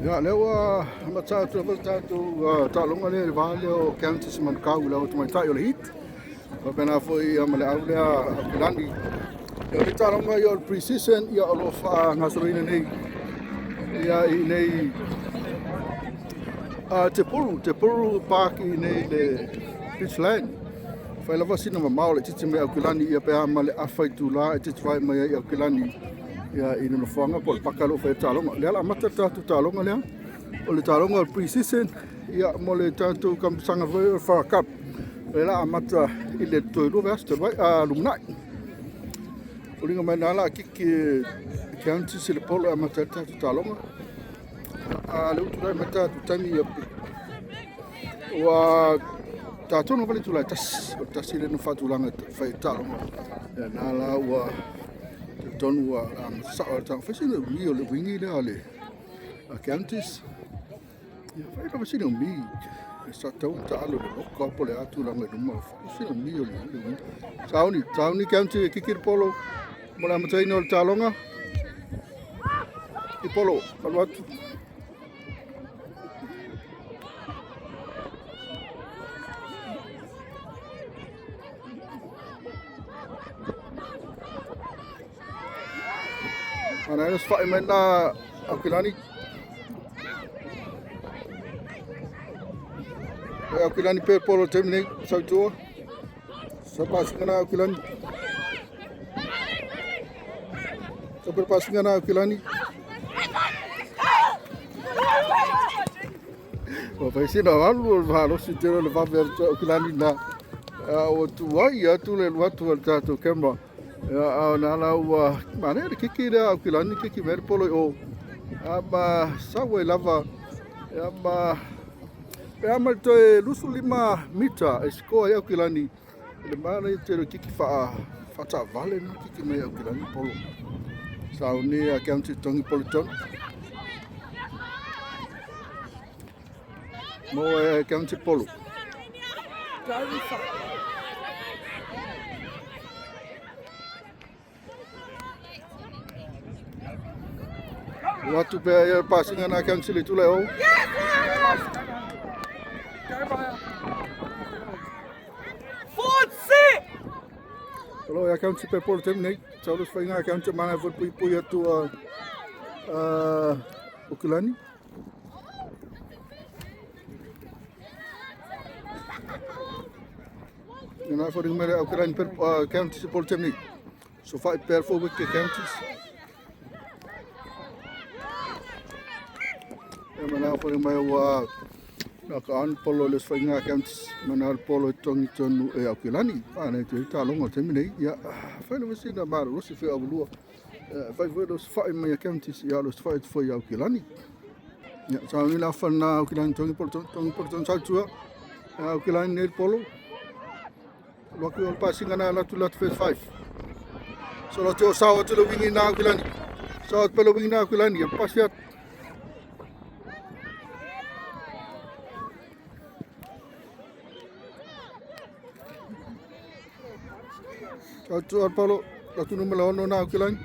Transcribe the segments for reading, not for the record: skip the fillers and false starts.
Ya lewa matatu talonga le vale o Counties Manukau le o mai tai o le hit. O pena foi male au le pilani. Ya le talonga yo pre-season ya o fa ngasoina nei. Ya I nei te puru park I nei le Pitchland. Fai lava sina mamao le titi me au kilani ia pe male afai tu la titi fai mai au kilani. Ya ina no fanga por pakalo fa talonga le ala mata tatu talonga le o le talonga o pre-season ya mo le tatu kam sanga fa cup le la mata I le toilu veste vai a lumnai o linga mai nala kiki county se le polo a mata tatu talonga a le utu mata tu tani wa tatu no vale tu la tas le no fatulanga fa talonga ya nala wa tonu wa sa tang fashion rio le wingi le ale Counties ya fai pa fashion mi sa tau ta alo le ko po le atu la me no fashion mi le sauni county kikir polo mo la matai no talonga I polo alwatu ana nos fai mena Auckland Auckland per polo terminate so to sa pasingan na Auckland sa per pasingan na Auckland o pai sina alu valo si tero le va ver Auckland na o tu ai tu le watu al tato kemba ya na la wa mane kiki da Auckland kiki ver polo o ama sawe lava ama ama to lusu 5 mita score ya Auckland le mana te kiki fa ta vale no kiki me Auckland polo sauni a county tongi politon mo county polo watu pe passing na cancel itu le o kalau ya cancel pe por terminate saulus foi na cancel mana for pui tu Auckland na for me Auckland per county por terminate so fight per for with counties mana for mai wa na kan polo les fainga counties mana polo tongi tonu e Auckland ana te talonga terminate ya fa no se na bar rosi fe abulu fa los fa mai counties ya los fight for Auckland ya sa ni la fa na Auckland tongi porton sa tua Auckland ne polo lo que ol passing na la tu lot first 5 so lo te sa o te lo wingi na Auckland so pelo wingi na Auckland ya pasiat Paulo, la tu numero 1 na Auckland.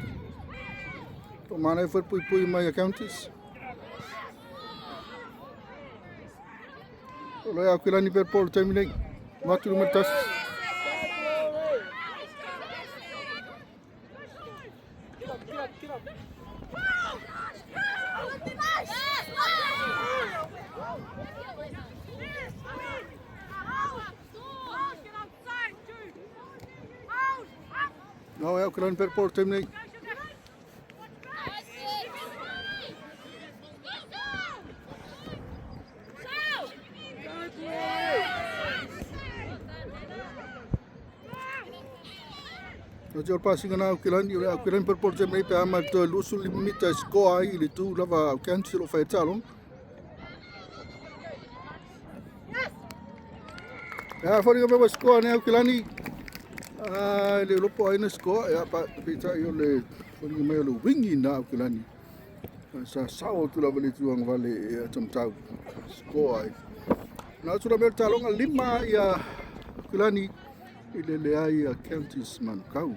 To mana foi pui mai counties. Lo Auckland per polo terminate. Matu numero 3. No, Auckland per polo terminate. Jadi passing na Auckland per polo terminate pe amal to lusu limita score ai le tu lava cancel of talon. Ya fori ke score na Auckland le lopo ai na score ya pa pita yo le fori mai lo wingi na Auckland sa sao tu la vale tu ang vale tamtau score ai na tu la mer talong 5 ya Auckland ile le ai Counties Manukau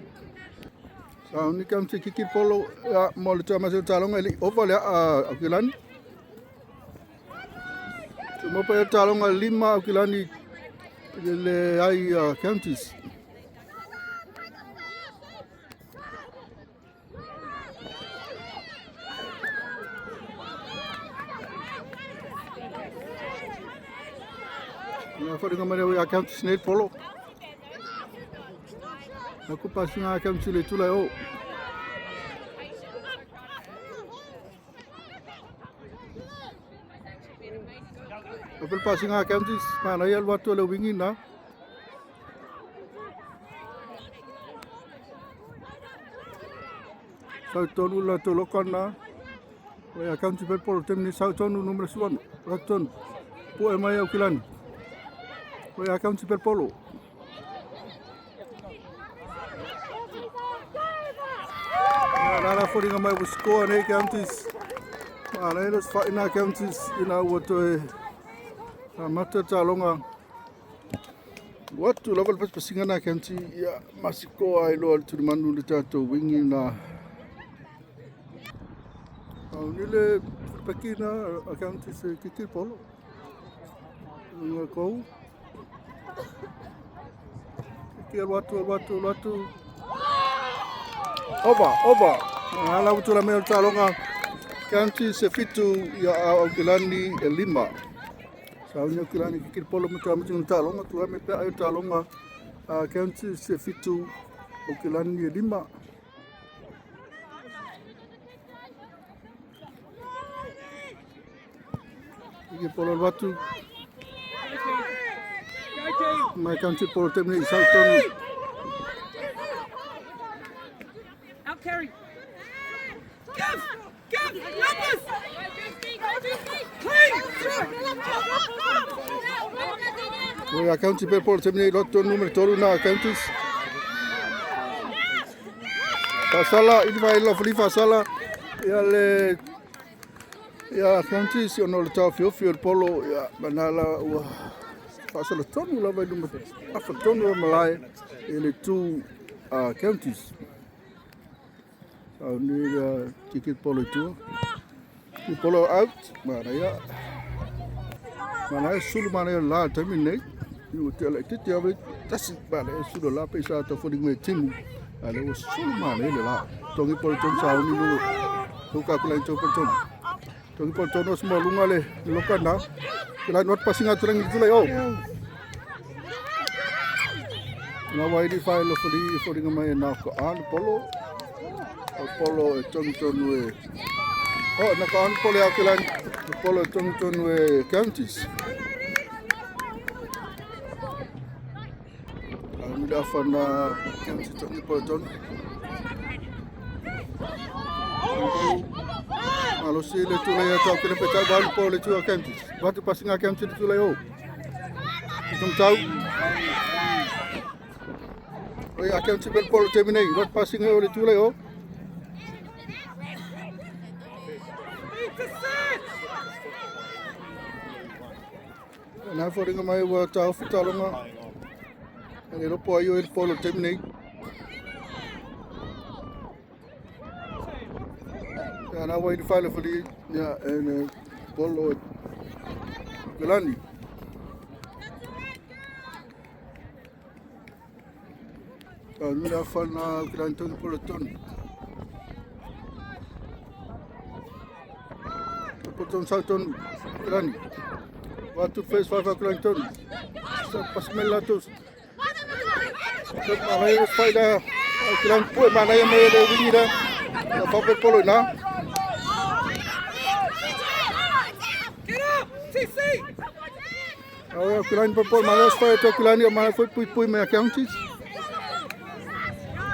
sa ni county kiki polo ya mo le tama se talong ele over le Auckland Mo pa e talonga 5 Auckland le ai counties. Na wharinga mare o counties nei polo. Na kupa singa counties le tula o. Apel pasinga counties mana ia watu le wingi na. Sau tonu la to lokana. Wa county per polo temni sau tonu numero 1. Raton. Po e mai Auckland. Wa county per polo. Nara wharinga mai o score nei counties. Mana ia los whaina counties ina wato e mata talonga. Watu level pas pasinga na county ia masiko ai lo tu manu le tato wingi na. Nile pakina counties kiki polo. Ngako. Kiki watu. Oba. Ala utula me talonga. County se fitu ya Auckland 5. Saunya Auckland kikir polo mutu talonga tu ame pe ayo talonga county se fitu Auckland 5. Kikir polo watu. My county polo temni Southern. Out carry. Give! Numbers! Noi county per polo temni lotto numero tolu na counties. Pasala il vai la flifa sala ya counties ono le tau fio polo ya banala pasala tonu la vai numero afa tonu malai ele tu counties. Ni ticket polo tu. Ni polo out mana ya sulu mana la terminate. Ni hotel titi ave tasi mana sulu la pesa ta fodi me timu. Ale o sulu mana ele la. Tongi polo ton sa ni lu. Buka kula to polo. Tongi polo ton semua lunga le lokana. Kila not pasinga turang itu la yo. Na wai di file fodi ngamai na ko an polo. Polo ton na ko an polo Auckland polo ton counties. Anda fana county ton polo ton. Malo si le tu le tau ke le peta bal polo tu counties. Batu pasinga county tu le o. Tum tau. Oi county per polo terminei. Batu pasinga o le tu le o. Na wharinga mai wa tau whitalonga. E ropo ai o e polo terminate. Na wai di whaile whali e polo Galani. Nuna whana Galani tonu polo tonu. Polo tonu sau tonu Galani. Watu face 5 Auckland ton. Pas melatus. Mana yang spider Auckland pun mana yang mai le wingi dah. Apa polo na. Get up! TC! Auckland polo mana spider Auckland yang mana foi pui mai counties.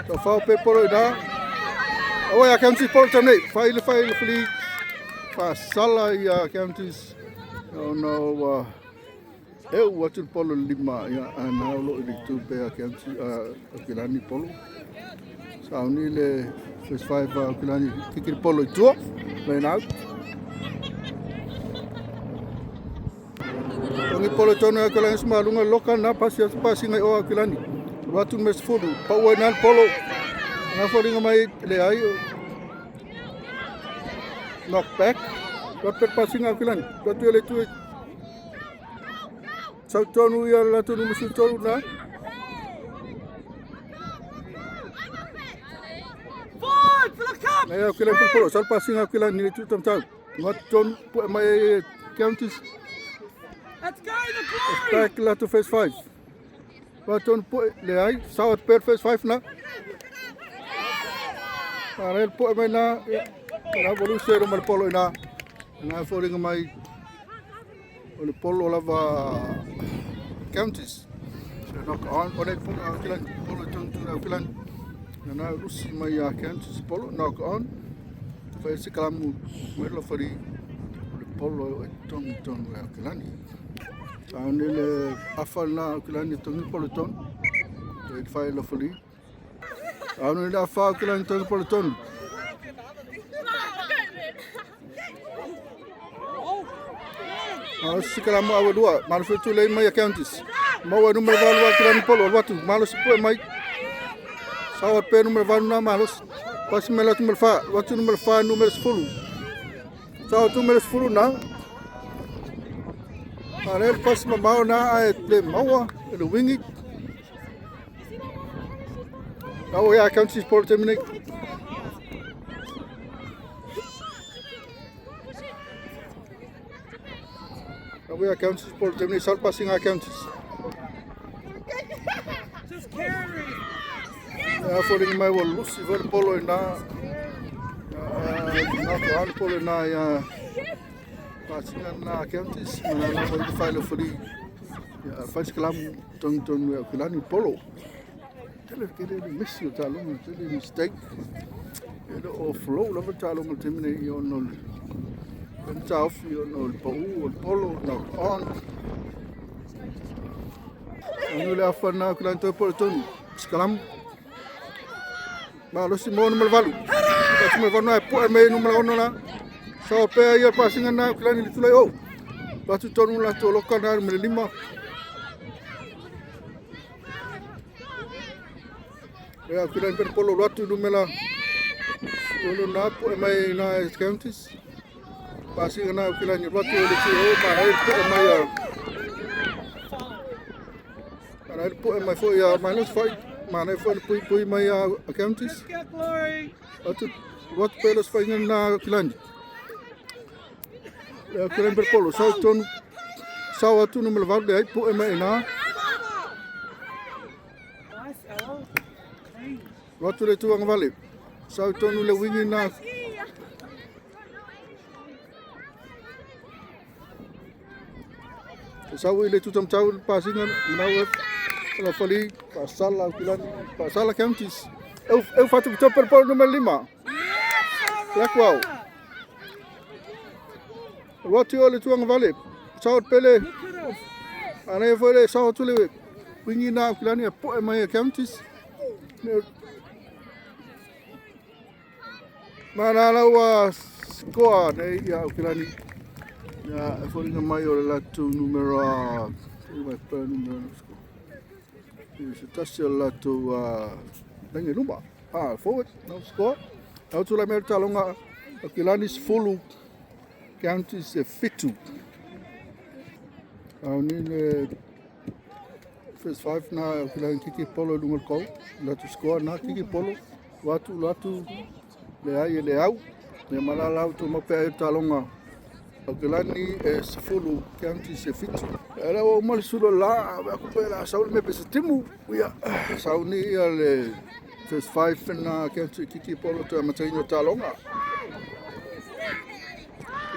Apa polo na. Oh ya counties polo tamne. File fli. Pasala ya counties. Oh no, watu polo 5 ya ana lo itu pe county Auckland polo. Sauni le first 5 Auckland kikir polo itu line out. Ngi polo tono Auckland semua lunga lokal na passing ai o Auckland. Watu mes fodu pa wana polo. Na fodu ngamai le ai knock back. Dapat passing Auckland. Watu le tu Sau tonu ia la tonu musu tonu na. Forward for the cup. Na ia kila polo sal passing kila ni tu tam tau. Ngot ton mai Counties Let's go, the glory. back la to phase 5. Wat ton le ai South per phase 5 na. Ara el po mai na bolu sero mal polo na. Na foring mai o polo lava Counties. So knock on o le polo ton tu kila. Na rusi mai Counties polo knock on. Fai se kalamu mai lo fari polo ton kilani. Taone le afana kilani ton polo ton. E fai lo fari. Taone le afa kilani ton polo ton. Se kalamu awa dua, malu fitu le mai Counties. Mau numero valua kilani polo watu, malu sipo mai. Sawat pe numero valu na malus. Pas mela tu melfa, waktu numero 5 numero 10. Sau tu numero 10 na. Arel pas mau na ai le maua, le wingi. Kau ya Counties polo terminate. Kau ya Counties polo terminate, sal passing Counties. Just carry. Foring mai wol lusi ver polo na ko an polo na ya passing na Counties na wol file fori ya faz kalam ton kulani polo tele kede miss you talo tele mistake it overflow lo talo mo temine yo no kan taf yo no polo no on anu le afana kulan to polo ton kalam ma lo si mo numero valu. Kasi mo vano ai po me numero ono na. So pe ia passing na klani li tulai o. Batu tonu la to loka na numero 5. Ya klani per polo watu numero ono na po mai na Counties. Passing na klani watu le ti o ma ai po mai ya. Para el po mai fo ya -5. Mana foi pui mai Counties. Get glory. Wat pelos fai na kilani. Kilani per polo sau ton sau atu no melvado ai po mai na. Nice, Ella. Hey. Watu le tuang vale. Sau ton le wingi na. Sau ile tu tam tau passing na la fali pasala kilani pasala Counties. Eu faço o per polo número 5. Black wow. Watu ole tuang vale. Sau pele. Look at us. Ana foi sau tu le wingi na kilani po mai Counties. Mana lawa score nei ya kilani. Ya foi mai o la tu numero vai per numero se tassi la tu nangi lumba. Forward, no score. Au tu la mer talonga kilani fulu Counties fitu. Au ni le first 5 na kilani kiki polo numero ko. La tu score na kiki polo. Watu le ai le au. Ne malala au tu mo pe talonga. Kilani fulu Counties fitu. Era o mal sulo la va kupela saul me pesa timu. Ia sauni le first 5 na Counties kiki polo to mataino talonga.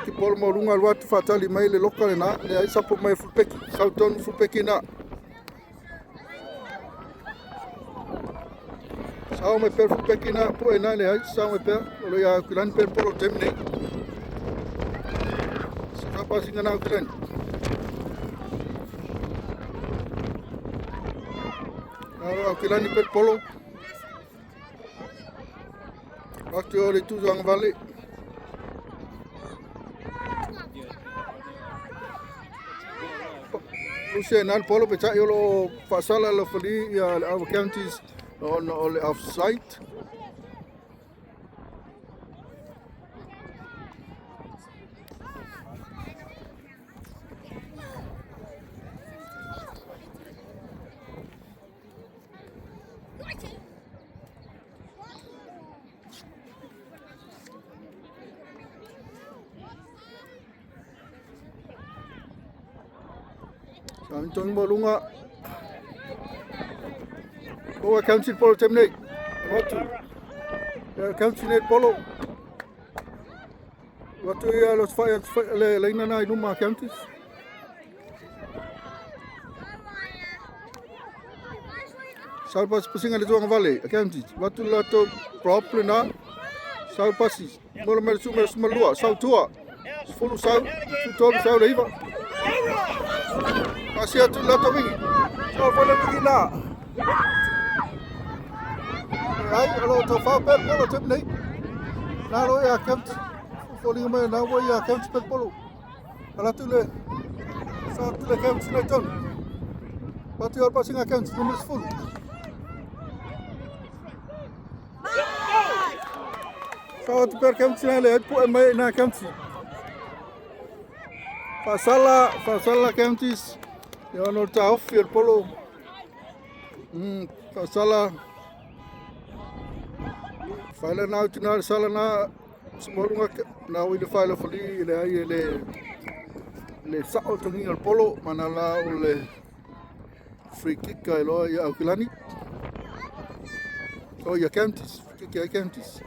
Kiki polo mo runga watu fatali mai le lokale na le ai sapo mai fulpeki sauton fulpeki na. Sao mai per fulpeki na po na le ai sao mai per lo ya kilani per polo temne. Apa sing na kilani. Aro kilani per polo. Waktu ole tu jang vale. Lucia nal polo pe cha yo lo pasala lo fali ya our Counties on all offside. Kami tongi mo lunga. O Counties polo temne. Watu. Counties net polo. Watu ia los fai le leina na inuma Counties. Sau pas pasinga le tuanga vale Counties. Watu lato problem na. Sau pasi. Mola mer sumalua sau tua. Fulu sau, tolu sau le iva. Kasi atu lato wingi. Sau fale wingi na. Ai, alo tau whao pēr polo tepu nei. Nā roi a Counties. Fōlinga mai nā wai a Counties pēr polo. Ala tu le, sa tu le Counties nei tonu. Pati or pasinga Counties numbers fulu. Sa tu pēr Counties nei le, pu e mai nā Counties. Fasala Counties. Ia no ta ofi el polo. Fasala. Faila na utina sala na semolunga na wile faila fali le ai le sao tongi el polo mana la o le free kick kai lo ia Auckland. So ia Counties, kick ia Counties.